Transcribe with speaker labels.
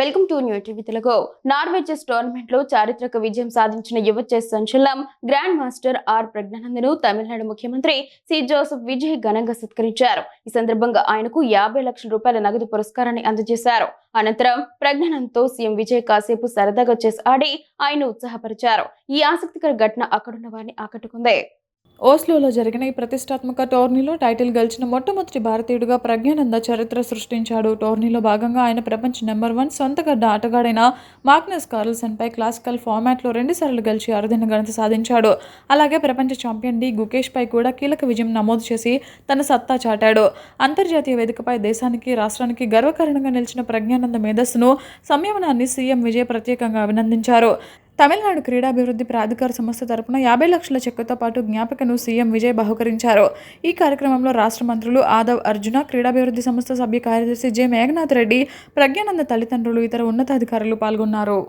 Speaker 1: Welcome to new TV Telugu. Norway chess tournament లో చారిత్రక విజయం సాధించిన యువ చెస్ సంచలనం గ్రాండ్ మాస్టర్ ఆర్ ప్రజ్ఞానందను తమిళనాడు ముఖ్యమంత్రి సి జోసెఫ్ విజయ్ ఘనంగా సత్కరించారు. ఈ సందర్భంగా ఆయనకు 50 లక్షల రూపాయల నగదు పురస్కారాన్ని అందజేశారు. అనంతరం ప్రజ్ఞానంద్ సీఎం విజయ్ కాసేపు సరదాగా చెస్ ఆడి ఆయన ఉత్సాహపరిచారు. ఈ ఆసక్తికర ఘటన అక్కడున్న వారిని ఆకట్టుకుంది.
Speaker 2: ఓస్లోలో జరిగిన ఈ ప్రతిష్టాత్మక టోర్నీలో టైటిల్ గెలిచిన మొట్టమొదటి భారతీయుడిగా ప్రజ్ఞానంద చరిత్ర సృష్టించాడు. టోర్నీలో భాగంగా ఆయన ప్రపంచ నెంబర్ 1 సొంతగడ్డ ఆటగాడైన మాగ్నస్ కార్ల్సన్పై క్లాసికల్ ఫార్మాట్లో 2 సార్లు గెలిచి అరుదైన ఘనత సాధించాడు. అలాగే ప్రపంచ ఛాంపియన్ డి గుకేష్ పై కూడా కీలక విజయం నమోదు చేసి తన సత్తా చాటాడు. అంతర్జాతీయ వేదికపై దేశానికి, రాష్ట్రానికి గర్వకారణంగా నిలిచిన ప్రజ్ఞానంద మేధస్సును, సంయమనాన్ని సీఎం విజయ్ ప్రత్యేకంగా అభినందించారు. తమిళనాడు క్రీడాభివృద్ధి ప్రాధికార సంస్థ తరపున 50 లక్షల చెక్కుతో పాటు జ్ఞాపికను సీఎం విజయ్ బహుకరించారు. ఈ కార్యక్రమంలో రాష్ట్ర మంత్రులు ఆదవ్ అర్జున, క్రీడాభివృద్ధి సంస్థ సభ్య కార్యదర్శి జె మేఘనాథ్ రెడ్డి, ప్రజ్ఞానంద తల్లిదండ్రులు, ఇతర ఉన్నతాధికారులు పాల్గొన్నారు.